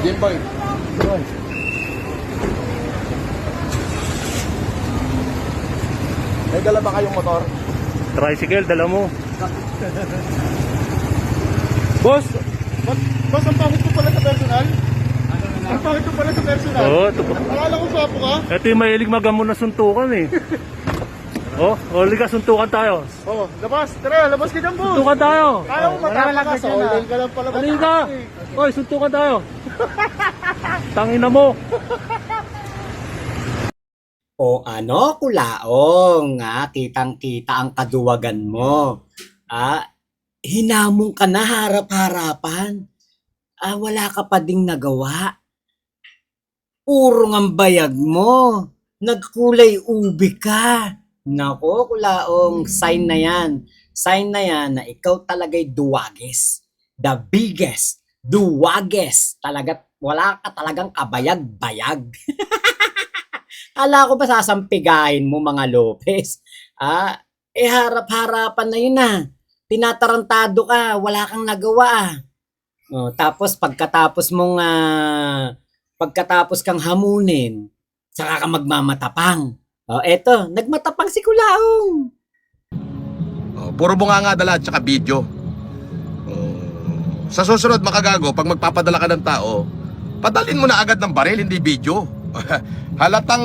Jimboy. May dala ba kayong motor? Tricycle, dala mo. Boss! Boss, ang pangit ko pala sa personal. Ang pangit ko pala sa personal. Oo, ito po. Akala ko swapo ka. Ito yung mahilig magamon na suntukan eh. Liga, suntukan tayo. Oh, labas. Tara, labas ka dyan, boss. Suntukan tayo. Kaya mo matama ka. Sa online ka lang pala Halika! matama. Oy, suntukan tayo. Tangina mo. O ano, kulaong, kitang-kita ang kaduwagan mo. Hinamong ka na harap-harapan. Wala ka pa ding nagawa. Puro ng bayag mo. Nagkulay ubi ka. Nako, kulaong, sign na yan. Sign na yan na ikaw talaga'y duwagis. The biggest, duwagis. Wala ka talagang kabayag-bayag. Kala ko ba sasampigahin mo mga Lopez? Harap-harapan na yun Tinatarantado ka, wala kang nagawa tapos pagkatapos kang hamunin, saka ka magmamatapang. Eto, nagmatapang si Kulaong. Puro bunganga dala at saka video. Sa susunod makagago, pag magpapadala ka ng tao, padalin mo na agad ng baril, hindi video. Halatang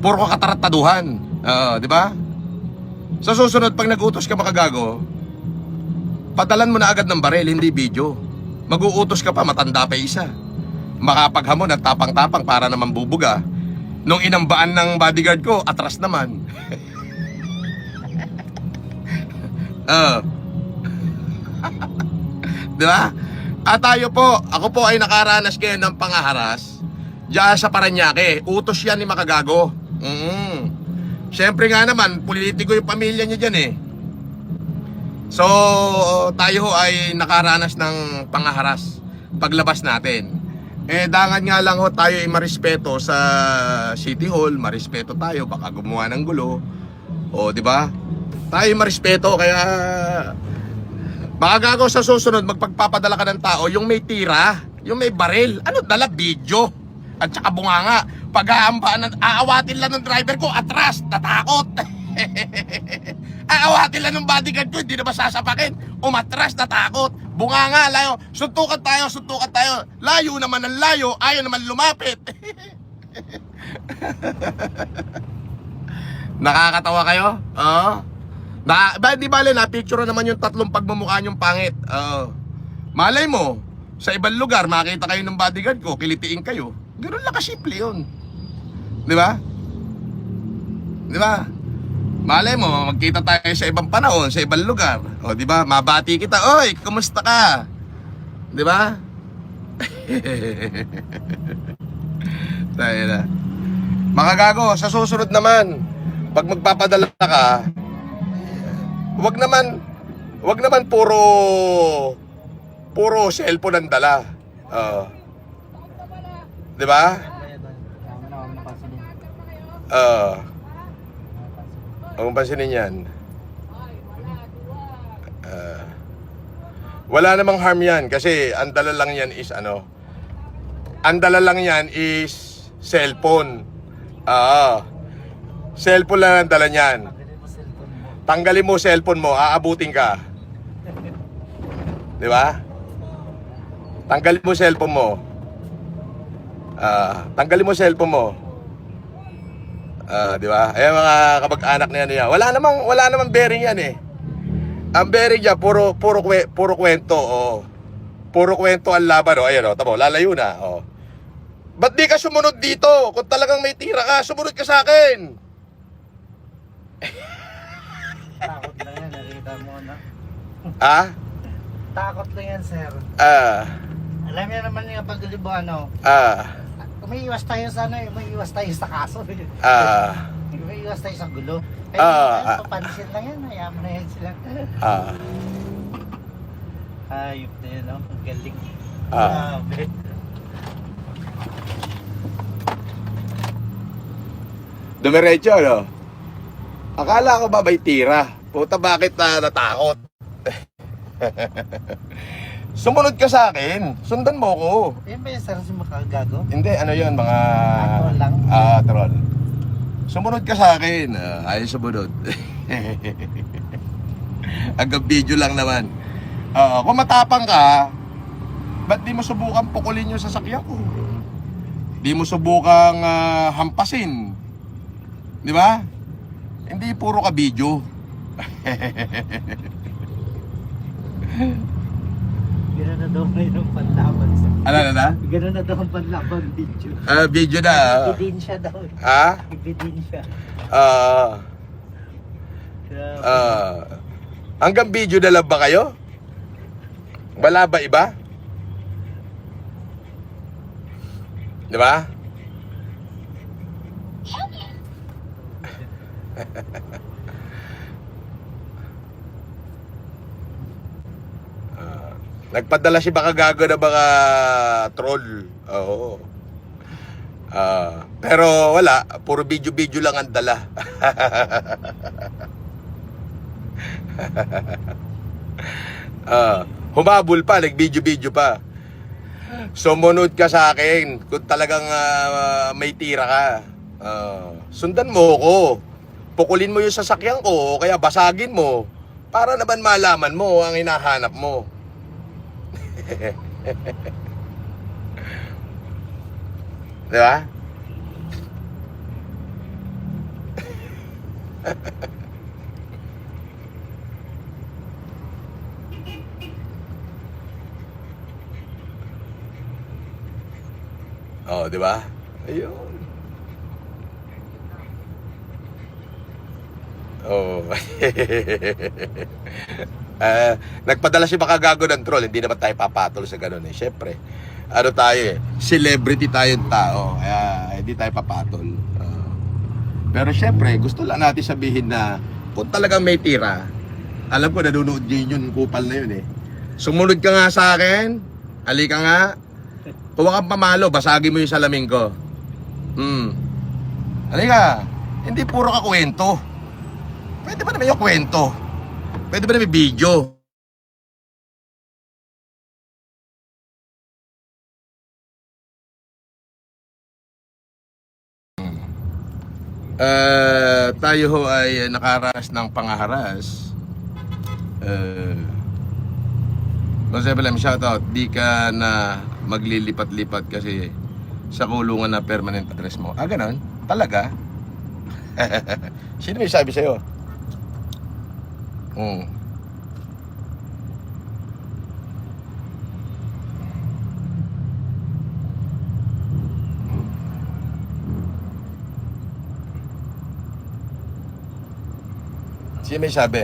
puro katarataduhan. Di ba? Sa susunod, pag nag-utos ka makagago, padalan mo na agad ng baril, hindi video. Mag-uutos ka pa, matanda pa isa. Makapaghamon at tapang-tapang para naman bubuga. Nung inambaan ng bodyguard ko, atras naman. Di ba? At ako po ay nakaranas ngayon ng pangaharas diyan sa Parañaque. Utos yan ni makagago. Siyempre nga naman, politiko yung pamilya niya dyan So, tayo ay nakaranas ng pangaharas paglabas natin. Dangan nga lang tayo ay marespeto sa City Hall, marespeto tayo, baka gumawa ng gulo. Di ba? Tayo ay marespeto, kaya makagago sa susunod, magpagpapadala ka ng tao, yung may tira, yung may baril, dala video, at saka bunganga. Aawatin lang ng driver ko, atras, natakot. Aawatin lang ng bodyguard ko, hindi na ba sasapakin? Umatras, natakot. Bunganga, layo. Suntukan tayo. Layo naman ang layo, ayaw naman lumapit. Nakakatawa kayo? Di bale na picture naman yung tatlong pagmumukha niyong pangit. Malay mo, sa ibang lugar makita kayo ng bodyguard ko, kilitiin kayo. Ganoon lang kasimple yun. Di ba? Di ba? Malay mo, magkita tayo sa ibang panahon, sa ibang lugar. Di ba? Mabati kita, oy, kumusta ka? Di ba? Tayo na. Makagago, sa susunod naman, pag magpapadala ka, wag naman puro cellphone ang dala. Di ba? Ang pansinin yan. Wala namang harm yan kasi ang dala lang yan is cellphone. Cellphone lang ang dala niyan. Tanggalin mo cellphone mo, aabutin ka. Di ba? Tanggalin mo cellphone mo. Tanggalin mo cellphone mo. Di ba? Mga kamag-anak na yan. Wala namang bearing yan Ang bearing niya puro kwento. Puro kwento ang laban. Ayan tamo, lalayo na. Ba't di ka sumunod dito? Kung talagang may tira ka, sumunod ka sa akin. Takot lang yan, nakita mo na. Takot lang yan, sir. Alam niya naman yung paglibo, umiiwas tayo sa umiiwas tayo sa kaso. Umiiwas tayo sa gulo. Papansin lang yan, hayaan mo na yan sila. Ayop na yan, ang galing. Dumiretso, Akala ko ba may tira? Puta, bakit natakot? Sumunod ka sa akin. Sundan mo ko. Yan ba yung sarang si makagago? Hindi, ano yun, mga... Troll lang? Troll. Sumunod ka sa akin. Ayaw sumunod. Hanggang video lang naman. Kung matapang ka, ba't di mo subukan pukulin yung sasakyan ko? Di mo subukang hampasin. Di ba? Hindi puro ka video. Gano'n na daw ngayon ang panlaban sa... Ano na? Gano'n na daw ang panlaban video. Video na. Ibidin siya daw. Ha? Ibidin siya. Hanggang video na lang ba kayo? Wala ba iba? Di ba? Nagpadala si Makagago ng mga troll. Oo. Pero wala, puro video-video lang ang dala. Humabol pa, nag-video-video pa. Sumunod ka sa akin kung talagang may tira ka. Sundan mo ko. Pukulin mo yung sasakyan ko o kaya basagin mo para naman malaman mo ang hinahanap mo. Di ba? Oh, di ba? Ayun. Oh. Nagpadala si Makagago ng troll, hindi naman tayo papatol sa ganun eh. Syempre, ano tayo eh, celebrity tayong tao, kaya hindi tayo papatol. Pero syempre, gusto lang natin sabihin na kung talagang may tira, alam ko nanonood din yun, kupal na yun eh. Sumunod ka nga sa akin, halika nga, kuha kang pamalo, basagin mo yung salamin ko. Halika, hindi puro ka kwento. Pwede ba naman yung kwento? Pwede ba naman video? Tayo ho ay nakaranas ng pangaharas. Jose Belem, shoutout. Di ka na maglilipat-lipat kasi sa kulungan na permanent address mo. Ganon? Talaga? Sino may sabi sa'yo? Sino may sabi?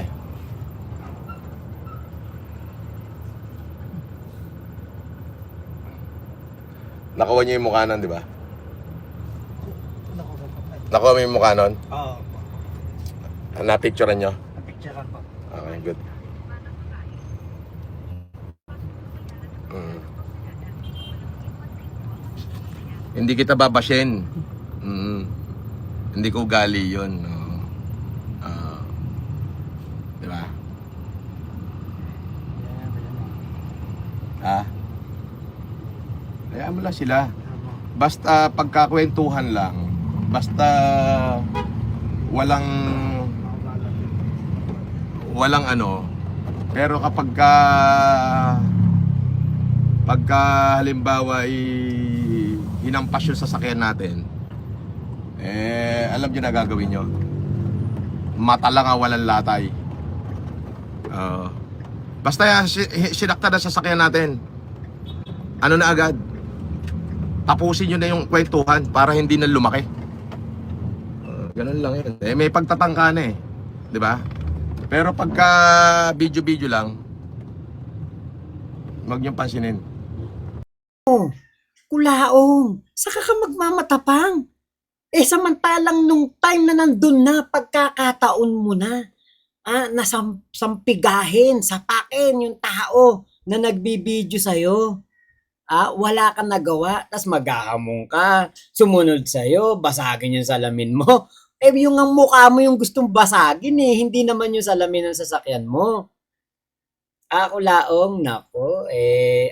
Nakuha niyo yung mukha nun, di ba? Nakuha mo yung mukha nun? Oo. Na-picturean nyo? Napicturean po. Okay, good. Hindi kita babashin. Hindi ko ugali yun. Di ba? Hayaan mo lang sila. Basta pagkakwentuhan lang. Basta walang ano. Pero pagka halimbawa hinampas yung sasakyan natin, alam nyo na gagawin nyo. Mata lang ang walang latay. Basta sinakta na sasakyan natin, ano na agad, tapusin nyo na yung kwentuhan para hindi na lumaki. Ganun lang yun. May pagtatangka na eh, di ba? Pero pagka video lang, huwag niyong pansinin. Kulaong, saka ka magmamatapang. Samantalang nung time na nandun na, pagkakataon mo na, nasampigahin, sapakin yung tao na nagbibideo sa'yo. Wala kang nagawa, tas maghahamon ka, sumunod sa'yo, basagin yung salamin mo. Yung ang mukha mo yung gustong basagin hindi naman yung salamin ng sasakyan mo. Ako laong, nako,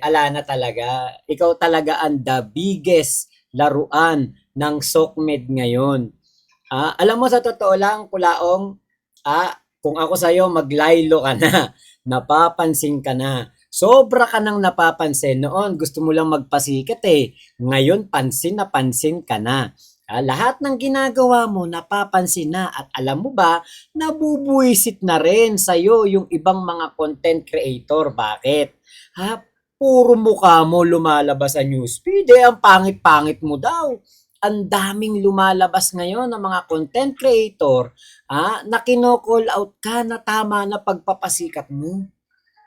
ala na talaga. Ikaw talaga ang the biggest laruan ng SOCMED ngayon. Alam mo sa totoo lang, kulaong, kung ako sa'yo, maglaylo ka na. Napapansin ka na. Sobra ka nang napapansin. Noon, gusto mo lang magpasikat eh. Ngayon, pansin na pansin ka na. Lahat ng ginagawa mo, napapansin na. At alam mo ba, nabubuisit na rin sa'yo yung ibang mga content creator. Bakit? Puro mukha mo lumalabas sa newsfeed. Ang pangit-pangit mo daw. Ang daming lumalabas ngayon ng mga content creator na kino-call out ka na tama na pagpapasikat mo.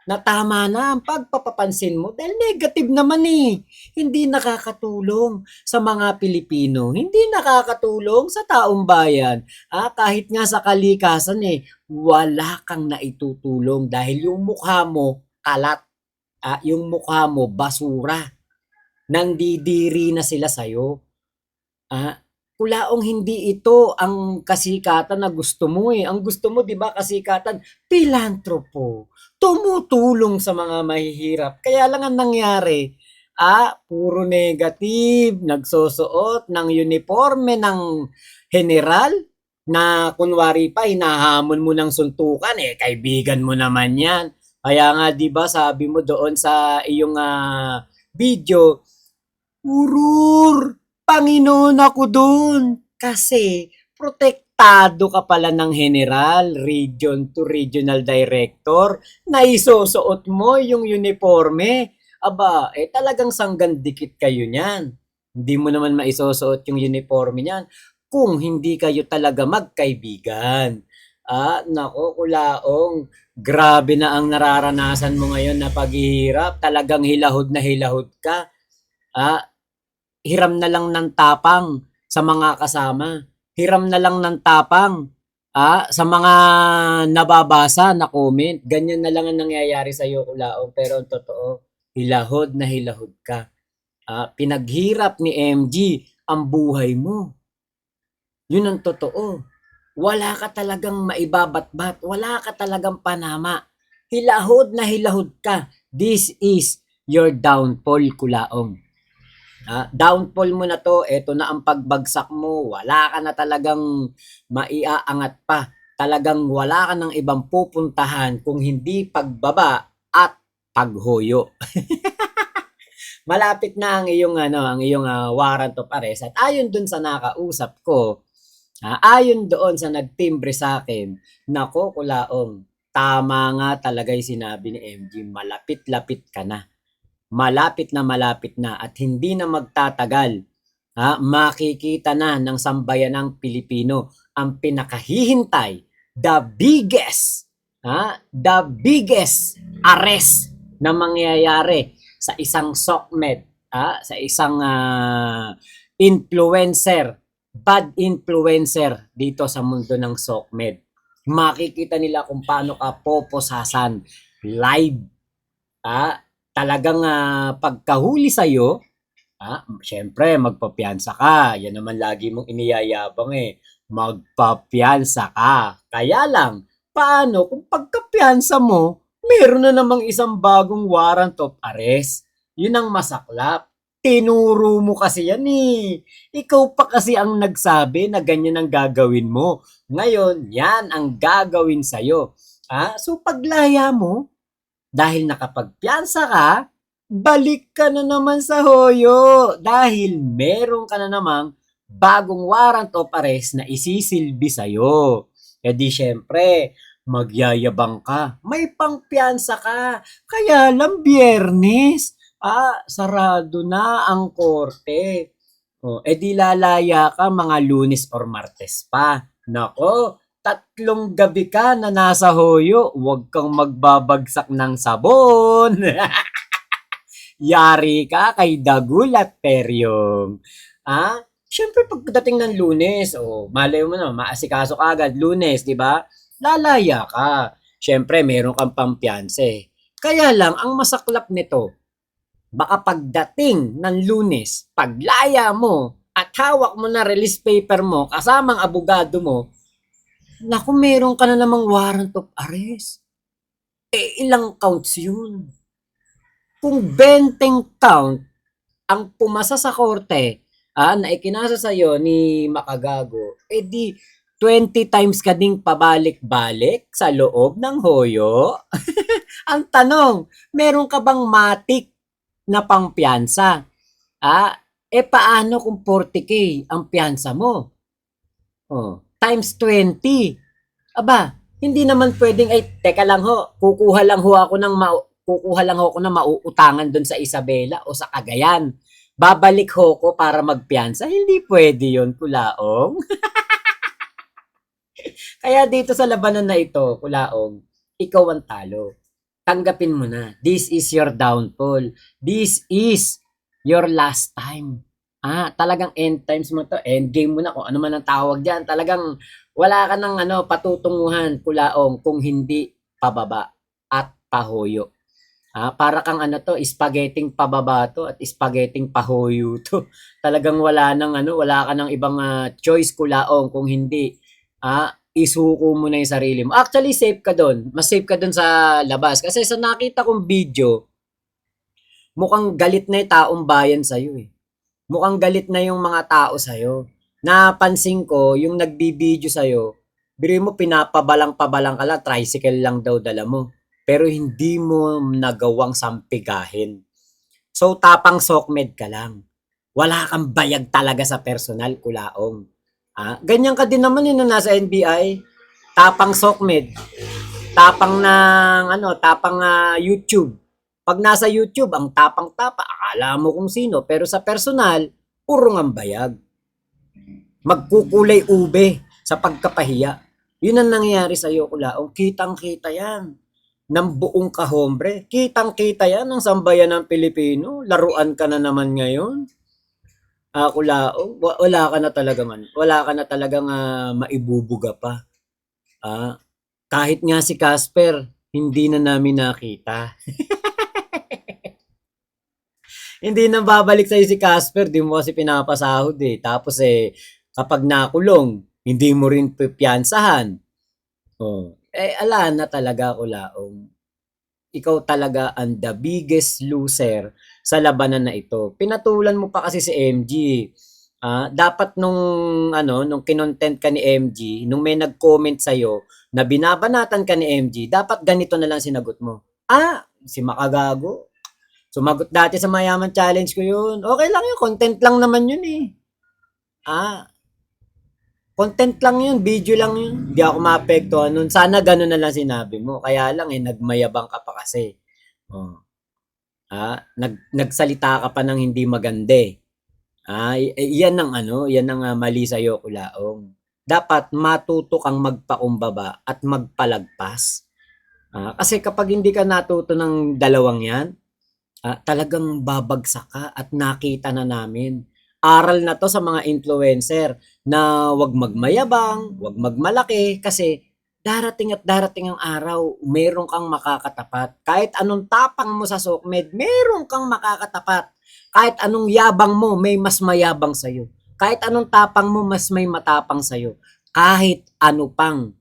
Na tama na ang pagpapapansin mo dahil negative naman eh. Hindi nakakatulong sa mga Pilipino. Hindi nakakatulong sa taong bayan. Kahit nga sa kalikasan wala kang naitutulong dahil yung mukha mo kalat. Yung mukha mo basura. Nandidiri na sila sa'yo. Kulaong hindi ito ang kasikatan na gusto mo eh. Ang gusto mo, di ba, kasikatan, pilantropo. Tumutulong sa mga mahihirap. Kaya lang ang nangyari, puro negative, nagsusuot ng uniforme ng general na kunwari pa, hinahamon mo ng suntukan kaibigan mo naman yan. Kaya nga, di ba, sabi mo doon sa iyong video, urur, Panginoon ako doon. Kasi protektado ka pala ng general, region to regional director, na isusuot mo yung uniforme. Talagang sanggandikit kayo niyan. Hindi mo naman maisusuot yung uniforme niyan kung hindi kayo talaga magkaibigan. Nako, kulaong, grabe na ang nararanasan mo ngayon na paghihirap. Talagang hilahod na hilahod ka. Hiram na lang ng tapang sa mga kasama. Hiram na lang ng tapang sa mga nababasa na comment. Ganyan na lang ang nangyayari sa iyo, kulaong. Pero ang totoo, hilahod na hilahod ka. Pinaghirap ni MG ang buhay mo. Yun ang totoo. Wala ka talagang maibabatbat. Wala ka talagang panama. Hilahod na hilahod ka. This is your downfall, kulaong. Downfall mo na to, eto na ang pagbagsak mo, wala ka na talagang maiaangat pa. Talagang wala ka ng ibang pupuntahan kung hindi pagbaba at paghoyo. Malapit na ang iyong warrant of arrest at ayon dun sa nakausap ko, ayon doon sa nagtimbre sa akin, nako, kulaong, tama nga talaga yung sinabi ni MG, malapit-lapit ka na. Malapit na at hindi na magtatagal, makikita na ng sambayanang Pilipino ang pinakahihintay, the biggest arrest na mangyayari sa isang SOCMED, sa isang influencer, bad influencer dito sa mundo ng SOCMED. Makikita nila kung paano ka poposasan live. Talagang pagkahuli sa'yo, syempre magpapiyansa ka. Yan naman lagi mong iniyayabang magpapiyansa ka. Kaya lang, paano kung pagkapiyansa mo, meron na namang isang bagong warrant of arrest? Yun ang masaklap. Tinuro mo kasi yan Ikaw pa kasi ang nagsabi na ganyan ang gagawin mo. Ngayon, yan ang gagawin sa'yo. So paglaya mo, dahil nakapagpiyansa ka, balik ka na naman sa hoyo dahil meron ka na namang bagong warrant of arrest na isisilbi sa'yo. Di syempre, magyayabang ka. May pangpiyansa ka. Kaya lang Biyernes, sarado na ang korte. Di lalaya ka mga Lunes or Martes pa. Nako, 3 gabi ka na nasa hoyo, huwag kang magbabagsak ng sabon. Yari ka kay Dagul at Peryong. Siyempre pagdating ng Lunes, malay mo na, maasikaso ka agad, Lunes, di ba? Lalaya ka. Siyempre, meron kang pampiyanse. Kaya lang, ang masaklap nito, baka pagdating ng Lunes, paglaya mo, at hawak mo na release paper mo, kasamang abogado mo, naku, meron ka na namang warrant of arrest. ilang counts yun? Kung 20 count ang pumasa sa korte, na ikinasa sa'yo ni Makagago, di 20 times ka ding pabalik-balik sa loob ng hoyo? Ang tanong, meron ka bang matik na pangpiyansa? Paano kung 40K ang piyansa mo? Times 20. Aba, hindi naman pwedeng, teka lang ho, kukuha lang ho ako ng mauutangan doon sa Isabela o sa Cagayan. Babalik ho ko para magpiyansa. Hindi pwede yun, Kulaong. Kaya dito sa labanan na ito, Kulaong, ikaw ang talo. Tanggapin mo na. This is your downfall. This is your last time. Talagang end times mo to. End game mo na kung ano man ang tawag diyan. Talagang wala ka ng patutunguhan, Kulaong, kung hindi pababa at pahoyo. Para kang spaghetting pababa to at spaghetting pahoyo to. Talagang wala ka ng ibang choice, Kulaong, kung hindi isuko mo na yung sarili mo. Actually, safe ka doon. Mas safe ka doon sa labas. Kasi sa nakita kong video, mukhang galit na yung taong bayan sa'yo eh. Mukhang galit na yung mga tao sa'yo. Napansin ko, yung nagbibideo sa'yo, biro mo pinapabalang-pabalang ka lang, tricycle lang daw dala mo. Pero hindi mo nagawang sampigahin. So, tapang sokmed ka lang. Wala kang bayag talaga sa personal, Kulaong. Ganyan ka din naman nung nasa NBI. Tapang sokmed. Tapang YouTube. Pag nasa YouTube, ang tapang-tapa, akala mo kung sino. Pero sa personal, puro ang bayag. Magkukulay ube sa pagkapahiya. Yun ang nangyayari sa'yo, Kulaong. Kitang-kita yan ng buong kahombre. Kitang-kita yan ng sambayan ng Pilipino. Laruan ka na naman ngayon. Kulaong, wala ka na talagang maibubuga pa. Kahit nga si Casper, hindi na namin nakita. Hindi na babalik sa'yo si Casper, di mo kasi pinapasahod eh. Tapos kapag nakulong, hindi mo rin pipiyansahan. Ala na talaga, Kulaong. Ikaw talaga ang the biggest loser sa labanan na ito. Pinatulan mo pa kasi si MG. Dapat nung kinontent ka ni MG, nung may nag-comment sa'yo na binabanatan ka ni MG, dapat ganito na lang sinagot mo. Si Makagago. Sumagot dati sa Mayaman Challenge ko yun. Okay lang yun, content lang naman yun eh. Content lang yun, video lang yun. Hindi ako maapektuhan nun. Sana gano'n na lang sinabi mo. Kaya lang nagmayabang ka pa kasi. Nagsalita ka pa ng hindi maganda. Yan ang mali sa'yo, Kulaong. Dapat matuto kang magpakumbaba at magpalagpas. Kasi kapag hindi ka natuto ng dalawang yan, talagang babagsak ka at nakita na namin. Aral na to sa mga influencer na wag magmayabang, wag magmalaki kasi darating at darating ang araw, meron kang makakatapat. Kahit anong tapang mo sa sokmed, meron kang makakatapat. Kahit anong yabang mo, may mas mayabang sa'yo. Kahit anong tapang mo, mas may matapang sa'yo. Kahit ano pang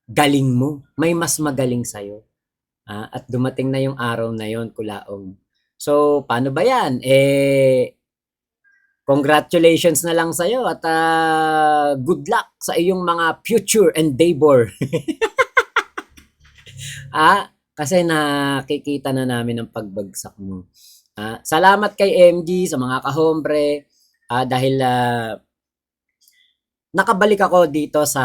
galing mo, may mas magaling sa'yo. At dumating na yung araw na yon, Kulaong. So, paano ba yan? Congratulations na lang sa'yo at good luck sa iyong mga future endeavor. Kasi nakikita na namin ang pagbagsak mo. Salamat kay MG sa mga kahombre dahil nakabalik ako dito sa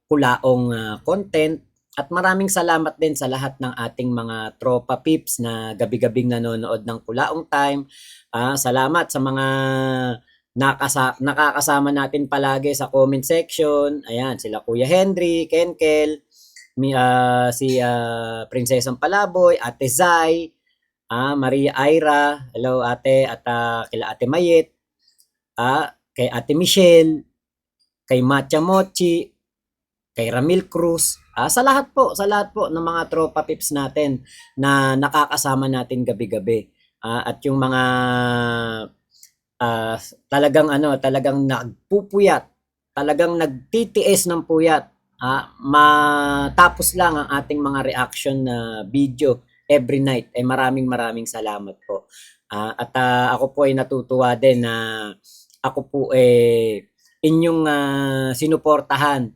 Kulaong content at maraming salamat din sa lahat ng ating mga tropa pips na gabi-gabing nanonood ng Kulaong Time. Salamat sa mga nakakasama natin palagi sa comment section. Ayan, sila Kuya Henry, Kenkel, si Prinsesang Palaboy, Ate Zai, Maria Ira, hello ate, at kila Ate Mayet, kay Ate Michelle, kay Matcha Mochi, kay Ramil Cruz, sa lahat po ng mga tropa pips natin na nakakasama natin gabi-gabi. At yung mga talagang nagpupuyat, talagang nagtitiis ng puyat matapos lang ang ating mga reaction na video every night. Maraming salamat po. At ako po ay natutuwa din na ako po inyong sinuportahan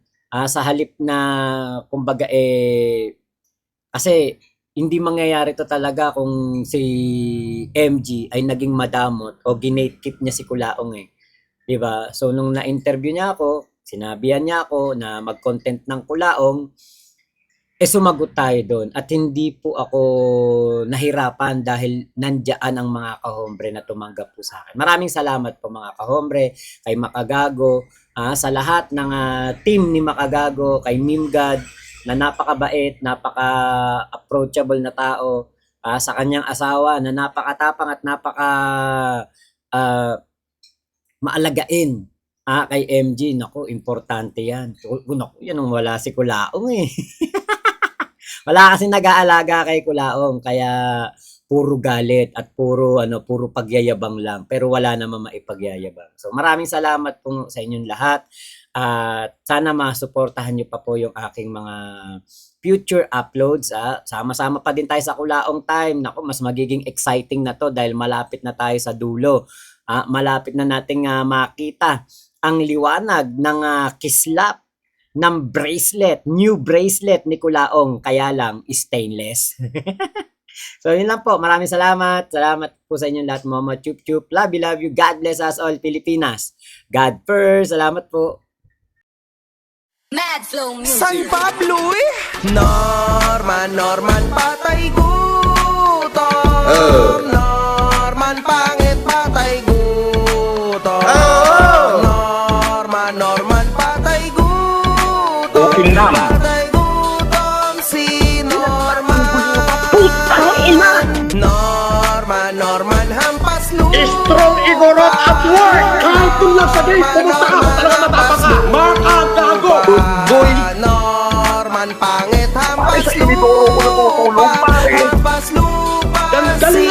sa halip na kumbaga kasi hindi mangyayari to talaga kung si MG ay naging madamot o ginate-keep niya si Kulaong 'Di ba? So nung na-interview niya ako, sinabihan niya ako na mag-content ng Kulaong, sumagot tayo doon at hindi po ako nahirapan dahil nandiyan ang mga kahombre na tumanggap po sa akin. Maraming salamat po mga kahombre, kay Makagago, sa lahat ng team ni Makagago, kay Mimgad, na napakabait, napaka-approachable na tao, sa kanyang asawa na napakatapang at maalagain. Kay MG, naku, importante yan. Naku, yan ang wala si Kulaong Wala kasi nag-aalaga kay Kulaong, kaya puro galit at puro pagyayabang lang, pero wala namang maipagyayabang. So maraming salamat po sa inyong lahat. At sana masuportahan niyo pa po yung aking mga future uploads. Sama-sama pa din tayo sa Kulaong time. Naku, mas magiging exciting na to dahil malapit na tayo sa dulo. Malapit na nating makita ang liwanag ng kislap ng bracelet, new bracelet ni Kulaong, kaya lang stainless. So yun lang po, maraming salamat. Salamat po sa inyong lahat, Mama Chup Chup. Love you. God bless us all, Pilipinas. God first. Salamat po. Mad Flow Music. San Pablo Norman patay gutom. Norman pangit patay gutom. Norman patay gutom. Patay gutom si Norman. Norman hampas lupa. Strong Igorot at work! Kahit kung lang sabihin, pumunta ka, talaga matapang ka! Makagago! Boy! Norman pangit hampas lupa. Hampas lupa si